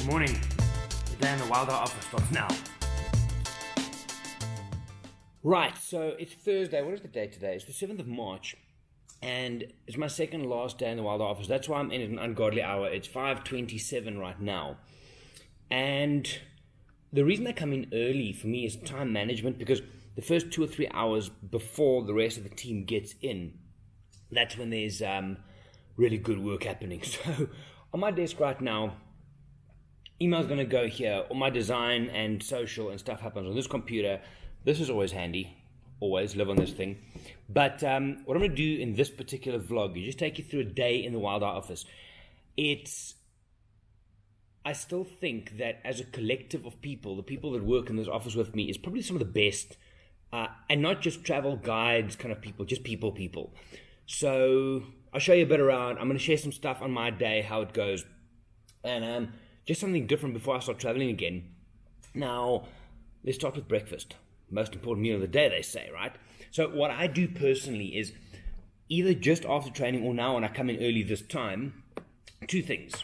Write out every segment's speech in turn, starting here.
Good morning. The day in the Wilder office starts now. Right, so it's Thursday. What is the date today? It's the 7th of March. And it's my second last day in the Wilder office. That's why I'm in at an ungodly hour. It's 5:27 right now. And the reason I come in early for me is time management, because the first 2 or 3 hours before the rest of the team gets in, that's when there's really good work happening. So on my desk right now, email's going to go here. All my design and social and stuff happens on this computer. This is always handy. Always live on this thing. But what I'm going to do in this particular vlog is just take you through a day in the Wilder office. I still think that as a collective of people, the people that work in this office with me is probably some of the best, and not just travel guides kind of people, just people. So I'll show you a bit around. I'm going to share some stuff on my day, how it goes, and just something different before I start traveling again. Now, let's start with breakfast. Most important meal of the day, they say, right? So what I do personally is either just after training or now when I come in early this time, two things.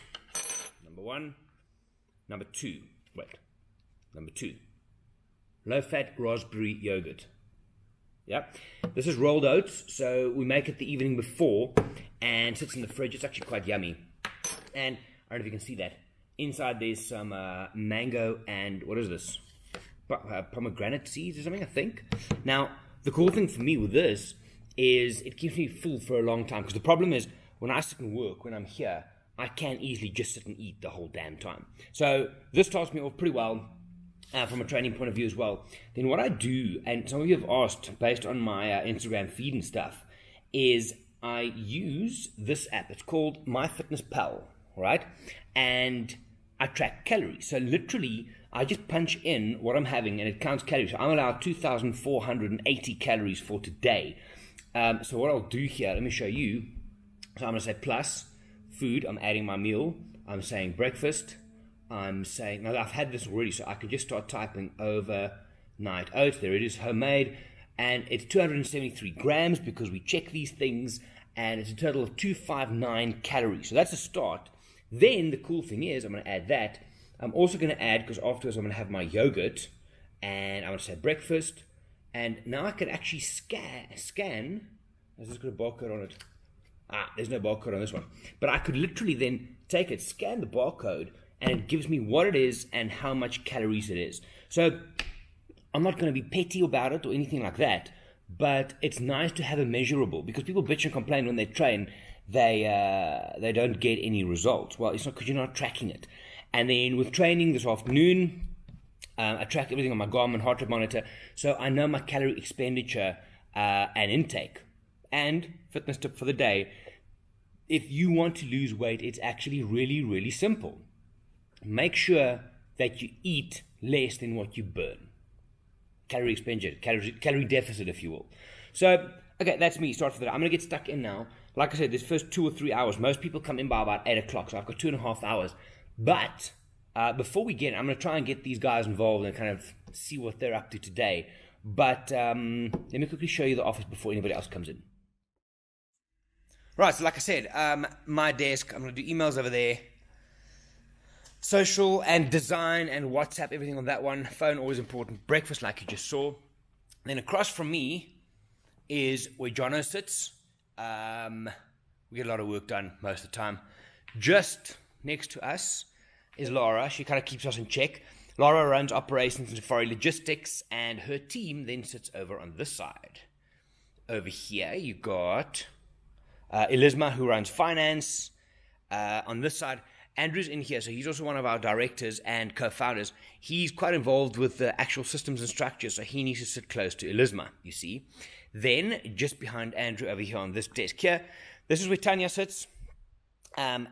Number two, low-fat raspberry yogurt. Yep. This is rolled oats, so we make it the evening before and sits in the fridge. It's actually quite yummy. And I don't know if you can see that. Inside there's some mango and, what is this? Pomegranate seeds or something, I think. Now, the cool thing for me with this is it keeps me full for a long time, because the problem is when I sit and work, when I'm here, I can easily just sit and eat the whole damn time. So this starts me off pretty well from a training point of view as well. Then what I do, and some of you have asked based on my Instagram feed and stuff, is I use this app. It's called MyFitnessPal, right? And I track calories. So literally, I just punch in what I'm having and it counts calories. So I'm allowed 2,480 calories for today. So what I'll do here, let me show you. So I'm going to say plus food. I'm adding my meal. I'm saying breakfast. I'm saying, now I've had this already, so I can just start typing overnight oats. There it is, homemade. And it's 273 grams because we check these things. And it's a total of 259 calories. So that's a start. Then the cool thing is, I'm going to add that. I'm also going to add, because afterwards I'm going to have my yogurt, and I'm going to say breakfast, and now I can actually scan, has this got a barcode on it? There's no barcode on this one, but I could literally then take it, scan the barcode, and it gives me what it is and how much calories it is. So I'm not going to be petty about it or anything like that, but it's nice to have a measurable, because people bitch and complain when they train, they don't get any results. Well, it's not because you're not tracking it. And then with training this afternoon, I track everything on my Garmin heart rate monitor, so I know my calorie expenditure and intake. And fitness tip for the day, if you want to lose weight, it's actually really, really simple. Make sure that you eat less than what you burn. Calorie expenditure, calorie deficit, if you will. So, okay, that's me. Start for the day. I'm going to get stuck in now. Like I said, this first 2 or 3 hours, most people come in by about 8 o'clock, so I've got 2.5 hours. But before we get, I'm going to try and get these guys involved and kind of see what they're up to today. But let me quickly show you the office before anybody else comes in. Right, so like I said, my desk, I'm going to do emails over there. Social and design and WhatsApp, everything on that one. Phone, always important. Breakfast, like you just saw. Then across from me is where Jono sits. We get a lot of work done most of the time. Just next to us is Laura. She kind of keeps us in check. Laura runs operations and Safari Logistics, and her team then sits over on this side. Over here, you got Elisma, who runs finance. On this side, Andrew's in here, so he's also one of our directors and co-founders. He's quite involved with the actual systems and structures, so he needs to sit close to Elisma, you see. Then, just behind Andrew over here on this desk here, this is where Tanya sits.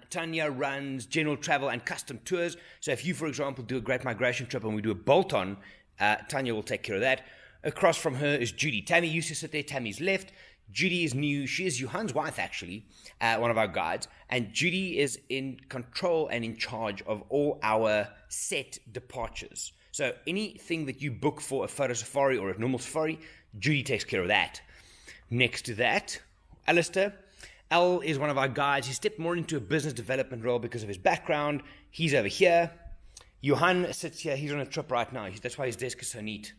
Tanya runs general travel and custom tours. So if you, for example, do a great migration trip and we do a bolt-on, Tanya will take care of that. Across from her is Judy. Tammy used to sit there. Tammy's left. Judy is new. She is Johan's wife, actually, one of our guides. And Judy is in control and in charge of all our set departures. So anything that you book for a photo safari or a normal safari, Judy takes care of that. Next to that, Alistair. Al is one of our guides. He stepped more into a business development role because of his background. He's over here. Johan sits here. He's on a trip right now. That's why his desk is so neat.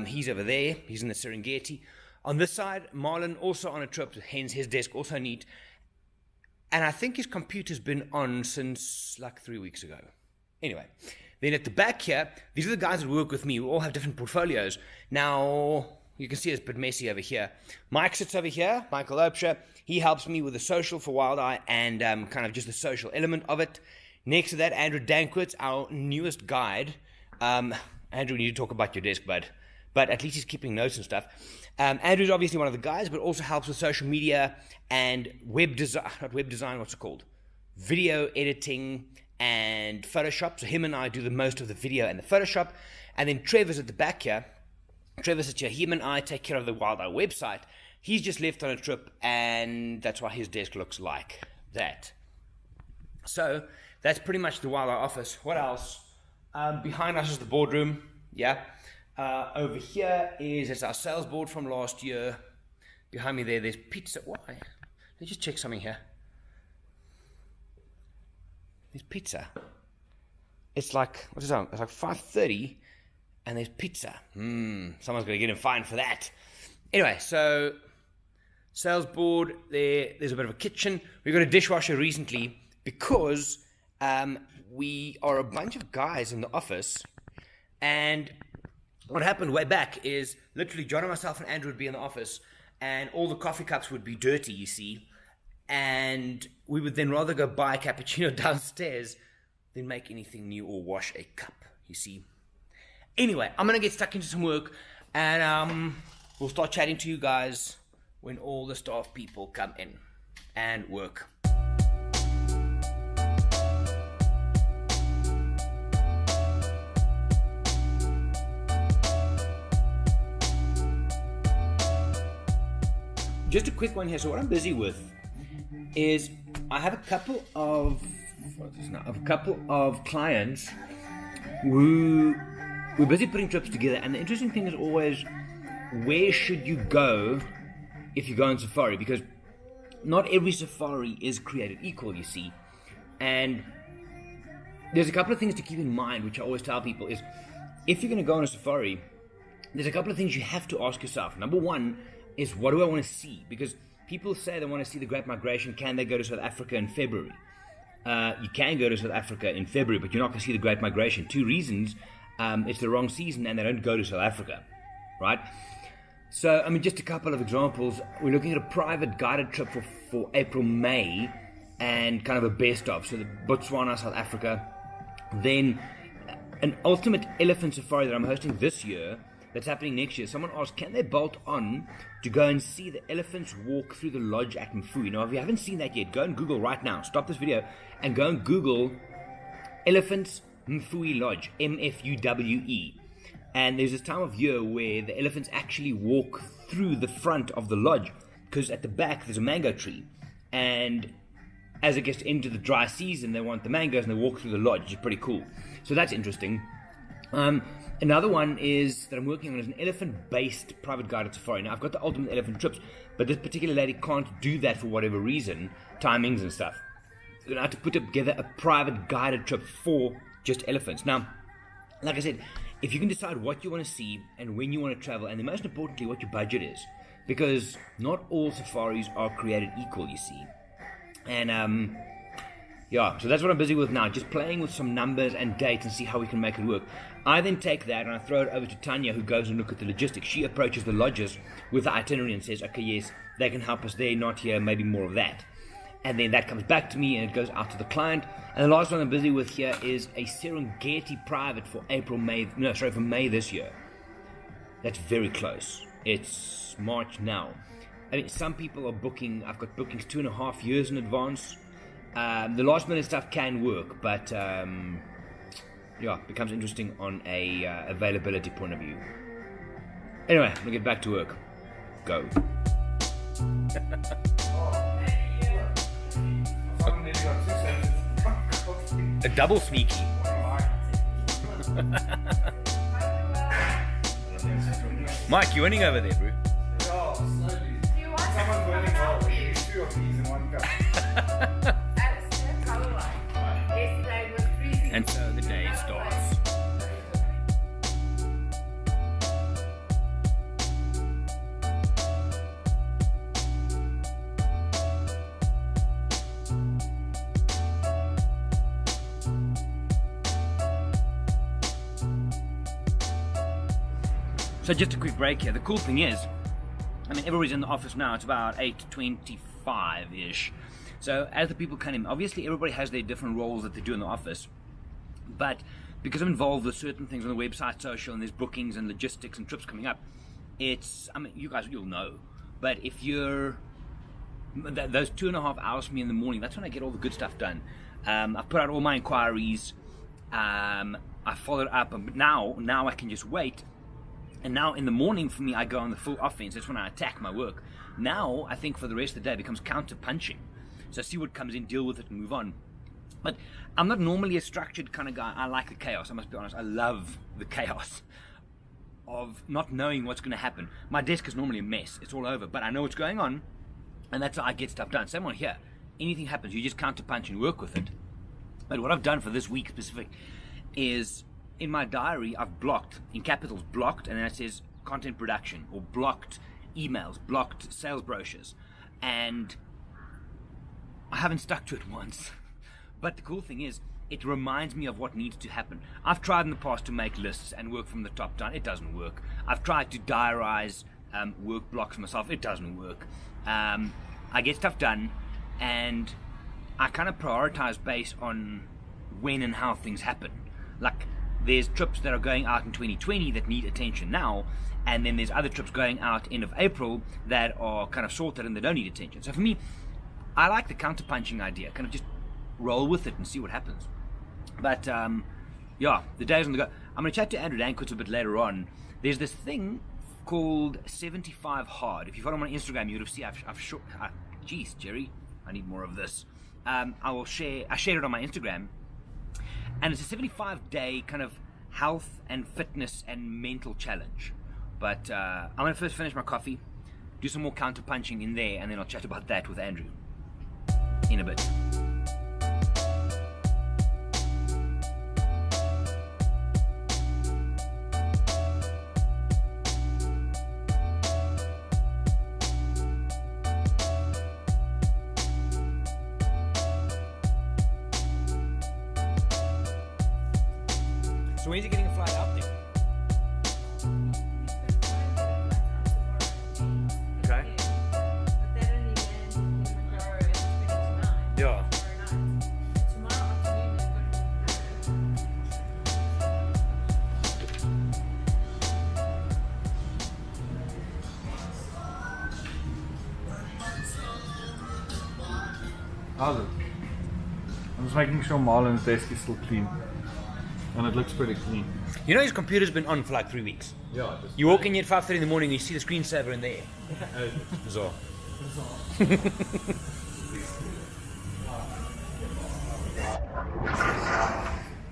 He's over there. He's in the Serengeti. On this side, Marlon also on a trip, hence his desk also neat. And I think his computer's been on since like 3 weeks ago. Anyway, then at the back here, these are the guys that work with me. We all have different portfolios. Now, you can see it's a bit messy over here. Mike sits over here, Michael Opsher. He helps me with the social for Wild Eye and kind of just the social element of it. Next to that, Andrew Dankwitz, our newest guide. Andrew, we need to talk about your desk, bud. But at least he's keeping notes and stuff. Andrew's obviously one of the guys, but also helps with social media and web design, not web design, what's it called? Video editing and Photoshop. So him and I do the most of the video and the Photoshop. And then Trevor's at the back here. Trevor's at here. Him and I take care of the Wild Eye website. He's just left on a trip, and that's why his desk looks like that. So that's pretty much the Wild Eye office. What else? Behind us is the boardroom. Yeah. Over here is our sales board from last year. Behind me there's pizza. Why? Let me just check something here. There's pizza. It's like, what is that? It's like 5:30 and there's pizza. Someone's going to get him fined for that. Anyway, so sales board, there's a bit of a kitchen. We got a dishwasher recently because we are a bunch of guys in the office, and what happened way back is literally John and myself and Andrew would be in the office and all the coffee cups would be dirty, you see, and we would then rather go buy a cappuccino downstairs than make anything new or wash a cup, you see. Anyway, I'm going to get stuck into some work, and we'll start chatting to you guys when all the staff people come in and work. Just a quick one here. So what I'm busy with is I have a couple of clients who we're busy putting trips together, and the interesting thing is always, where should you go if you go on safari? Because not every safari is created equal, you see. And there's a couple of things to keep in mind, which I always tell people, is if you're going to go on a safari, there's a couple of things you have to ask yourself. Number one is, what do I want to see? Because people say they want to see the Great Migration. Can they go to South Africa in February? You can go to South Africa in February, but you're not going to see the Great Migration. Two reasons. It's the wrong season and they don't go to South Africa, right? So, I mean, just a couple of examples. We're looking at a private guided trip for April, May, and kind of a best of. So the Botswana, South Africa. Then an ultimate elephant safari that I'm hosting this year, that's happening next year. Someone asked, can they bolt on to go and see the elephants walk through the lodge at Mfui? Now, if you haven't seen that yet, go and Google right now. Stop this video and go and Google Elephants Mfui Lodge, M-F-U-W-E. And there's this time of year where the elephants actually walk through the front of the lodge, because at the back there's a mango tree. And as it gets into the dry season, they want the mangoes and they walk through the lodge, which is pretty cool. So that's interesting. Another one is that I'm working on is an elephant-based private guided safari. Now, I've got the ultimate elephant trips, but this particular lady can't do that for whatever reason, timings and stuff. So I have to put together a private guided trip for just elephants. Now, like I said, if you can decide what you want to see and when you want to travel, and then most importantly, what your budget is, because not all safaris are created equal, you see. And yeah, so that's what I'm busy with now, just playing with some numbers and dates and see how we can make it work. I then take that and I throw it over to Tanya, who goes and looks at the logistics. She approaches the lodges with the itinerary and says, okay, yes, they can help us there, not here, maybe more of that. And then that comes back to me and it goes out to the client. And the last one I'm busy with here is a Serengeti private for for May this year. That's very close. It's March now. I mean, some people are booking, I've got bookings 2.5 years in advance. The last minute stuff can work, but yeah, it becomes interesting on a availability point of view. Anyway, I'm gonna get back to work. Go. A double sneaky. Mike, you're winning over there, bro. Yeah, slowly. Someone's winning well. We use 2 of these in 1 cup. Yesterday it was freezing And so the day starts. So just a quick break here. The cool thing is, I mean, everybody's in the office now. It's about 8:25-ish. So as the people come in, obviously everybody has their different roles that they do in the office. But because I'm involved with certain things on the website, social, and there's bookings and logistics and trips coming up, it's, I mean, you guys, you'll know. But if you're, those 2.5 hours for me in the morning, that's when I get all the good stuff done. I've put out all my inquiries. I followed up. But now I can just wait. And now in the morning for me, I go on the full offense. That's when I attack my work. Now, I think for the rest of the day, it becomes counter-punching. So see what comes in, deal with it, and move on. But I'm not normally a structured kind of guy. I like the chaos, I must be honest. I love the chaos of not knowing what's going to happen. My desk is normally a mess. It's all over. But I know what's going on, and that's how I get stuff done. Same one here. Anything happens, you just counter-punch and work with it. But what I've done for this week specific is, in my diary, I've blocked, in capitals, blocked, and then it says content production, or blocked emails, blocked sales brochures. And I haven't stuck to it once. But the cool thing is, it reminds me of what needs to happen. I've tried in the past to make lists and work from the top down. It doesn't work. I've tried to diarize work blocks myself. It doesn't work. I get stuff done, and I kind of prioritize based on when and how things happen. Like, there's trips that are going out in 2020 that need attention now, and then there's other trips going out end of April that are kind of sorted and they don't need attention. So for me, I like the counter-punching idea, kind of just roll with it and see what happens. But yeah, the day's on the go. I'm going to chat to Andrew Dankwitz a bit later on. There's this thing called 75 Hard. If you follow me on Instagram, you would have seen geez, Jerry, I need more of this. I shared it on my Instagram. And it's a 75-day kind of health and fitness and mental challenge. But I'm going to first finish my coffee, do some more counter-punching in there, and then I'll chat about that with Andrew in a bit. So when's he getting a flight out there? Okay. Yeah. How's it? I'm just making sure Marlon's desk is still clean. And it looks pretty clean. You know his computer's been on for like 3 weeks. Yeah. You walk in here at 5:30 in the morning and you see the screensaver in there. Bizarre.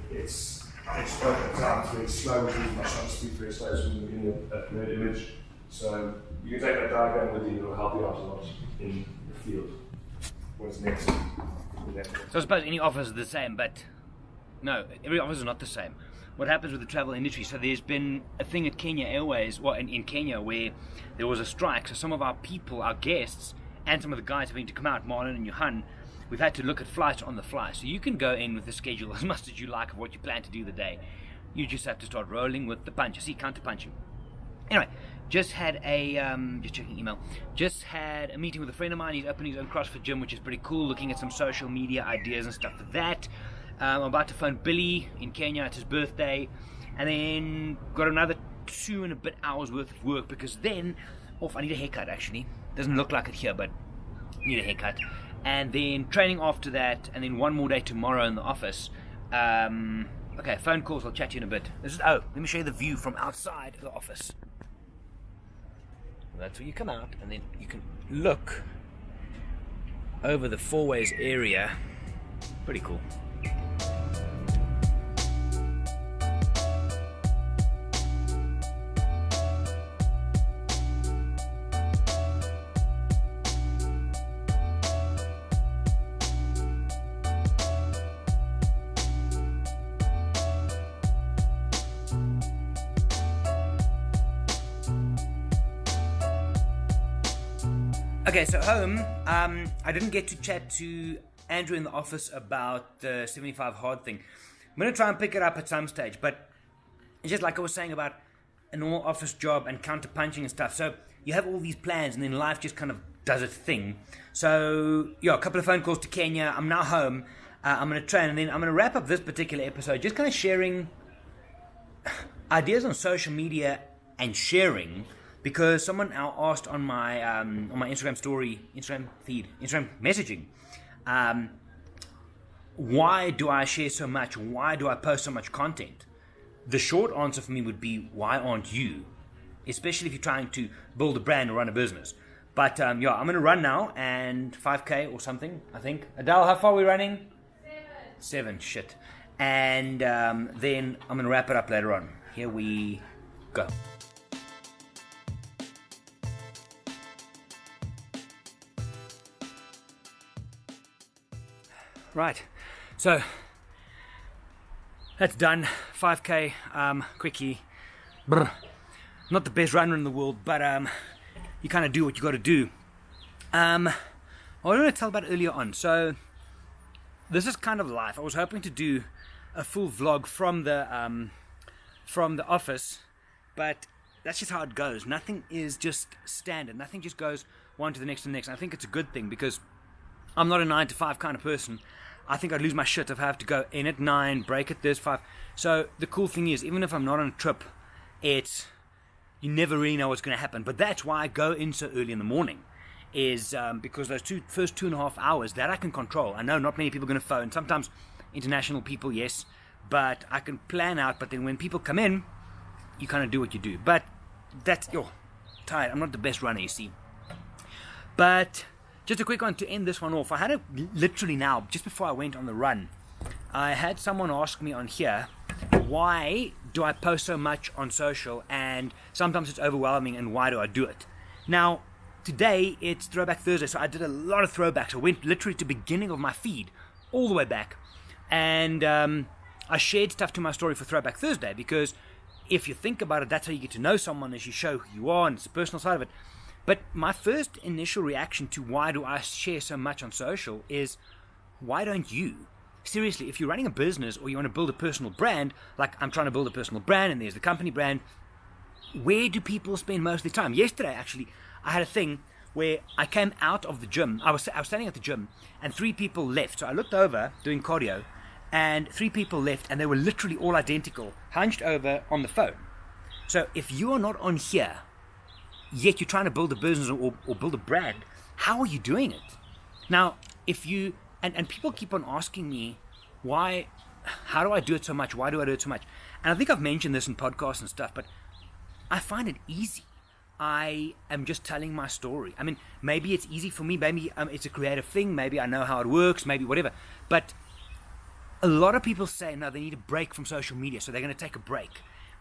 It's spoken at times very slow, which means my son speaks very slow from the beginning of that image. So you can take that diagram with you, it'll help you out a lot in the field. What's next? So I suppose any office is the same, but no, every office is not the same. What happens with the travel industry? So there's been a thing at Kenya Airways, well, in Kenya, where there was a strike. So some of our people, our guests, and some of the guys having to come out, Marlon and Johan, we've had to look at flights on the fly. So you can go in with the schedule as much as you like of what you plan to do the day. You just have to start rolling with the punch. You see, counter-punching. Anyway, just had a, just checking email, just had a meeting with a friend of mine. He's opening his own CrossFit gym, which is pretty cool, looking at some social media ideas and stuff for that. I'm about to phone Billy in Kenya. It's his birthday. And then got another 2 and a bit hours worth of work, because then, I need a haircut actually. Doesn't look like it here, but need a haircut. And then training after that, and then one more day tomorrow in the office. Okay, phone calls, I'll chat to you in a bit. Let me show you the view from outside the office. That's where you come out, and then you can look over the Four Ways area. Pretty cool. Okay, so home, I didn't get to chat to Andrew in the office about the 75 hard thing. I'm going to try and pick it up at some stage, but it's just like I was saying about a normal office job and counter-punching and stuff. So you have all these plans and then life just kind of does its thing. So, yeah, a couple of phone calls to Kenya. I'm now home. I'm going to train, and then I'm going to wrap up this particular episode just kind of sharing ideas on social media and sharing, because someone now asked on my Instagram story, Instagram feed, Instagram messaging, why do I share so much? Why do I post so much content? The short answer for me would be, why aren't you? Especially if you're trying to build a brand or run a business. But yeah, I'm going to run now, and 5K or something, I think. Adele, how far are we running? 7, shit. And then I'm going to wrap it up later on. Here we go. Right, so that's done. 5K, quickie. Brr. Not the best runner in the world, but you kind of do what you got to do. I wanted to tell about earlier on. So this is kind of life. I was hoping to do a full vlog from the office, but that's just how it goes. Nothing is just standard. Nothing just goes one to the next and the next. And I think it's a good thing, because I'm not a 9 to 5 kind of person. I think I'd lose my shit if I have to go in at 9, break at this 5. So the cool thing is, even if I'm not on a trip, you never really know what's going to happen. But that's why I go in so early in the morning, is because those first 2.5 hours that I can control. I know not many people are going to phone. Sometimes international people, yes, but I can plan out. But then when people come in, you kind of do what you do. But that's, tired. I'm not the best runner, you see. But just a quick one to end this one off. I had literally now, just before I went on the run, I had someone ask me on here, why do I post so much on social, and sometimes it's overwhelming, and why do I do it? Now, today it's Throwback Thursday, so I did a lot of throwbacks. I went literally to the beginning of my feed, all the way back, and I shared stuff to my story for Throwback Thursday, because if you think about it, that's how you get to know someone, as you show who you are, and it's the personal side of it. But my first initial reaction to why do I share so much on social is, why don't you? Seriously, if you're running a business or you want to build a personal brand, like I'm trying to build a personal brand and there's the company brand, where do people spend most of their time? Yesterday, actually, I had a thing where I came out of the gym. I was standing at the gym and 3 people left. So I looked over doing cardio and 3 people left, and they were literally all identical, hunched over on the phone. So if you are not on here, yet you're trying to build a business or build a brand, how are you doing it? Now, if you, and people keep on asking me, how do I do it so much? Why do I do it so much? And I think I've mentioned this in podcasts and stuff, but I find it easy. I am just telling my story. I mean, maybe it's easy for me, maybe it's a creative thing, maybe I know how it works, maybe whatever. But a lot of people say, no, they need a break from social media, so they're going to take a break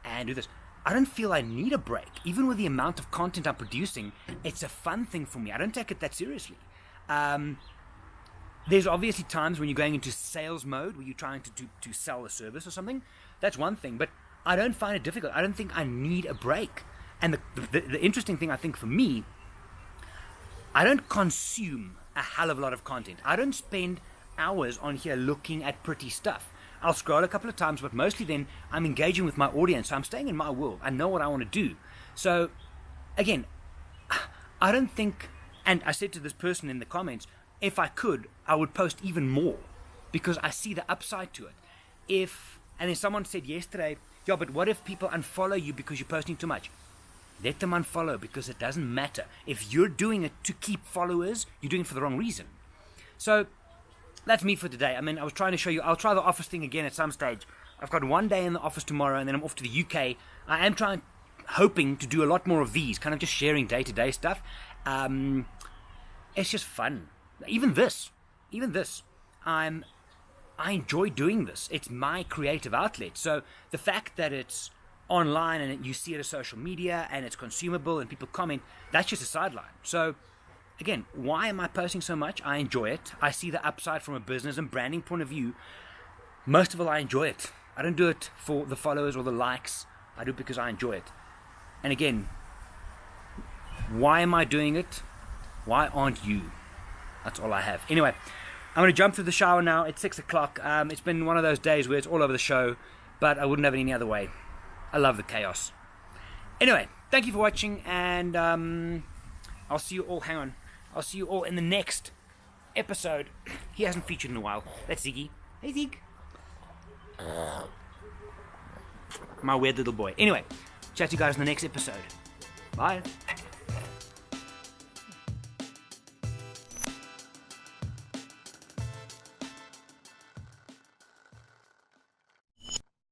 and do this. I don't feel I need a break. Even with the amount of content I'm producing, it's a fun thing for me. I don't take it that seriously. There's obviously times when you're going into sales mode, where you're trying to sell a service or something. That's one thing, but I don't find it difficult. I don't think I need a break. And the interesting thing, I think, for me, I don't consume a hell of a lot of content. I don't spend hours on here looking at pretty stuff. I'll scroll a couple of times, but mostly then I'm engaging with my audience. So I'm staying in my world. I know what I want to do. So, again, I don't think, and I said to this person in the comments, if I could, I would post even more, because I see the upside to it. And then someone said yesterday, yeah, but what if people unfollow you because you're posting too much? Let them unfollow, because it doesn't matter. If you're doing it to keep followers, you're doing it for the wrong reason. So, that's me for today. I mean, I was trying to show you, I'll try the office thing again at some stage. I've got one day in the office tomorrow, and then I'm off to the UK. I am hoping to do a lot more of these, kind of just sharing day-to-day stuff. It's just fun. Even this, I enjoy doing this. It's my creative outlet. So the fact that it's online and you see it as social media and it's consumable and people comment, that's just a sideline. So again, why am I posting so much? I enjoy it. I see the upside from a business and branding point of view. Most of all, I enjoy it. I don't do it for the followers or the likes. I do it because I enjoy it. And again, why am I doing it? Why aren't you? That's all I have. Anyway, I'm going to jump through the shower now. It's 6 o'clock. It's been one of those days where it's all over the show, but I wouldn't have it any other way. I love the chaos. Anyway, thank you for watching, and I'll see you all. Hang on. I'll see you all in the next episode. He hasn't featured in a while. That's Ziggy. Hey, Zig. My weird little boy. Anyway, chat to you guys in the next episode. Bye.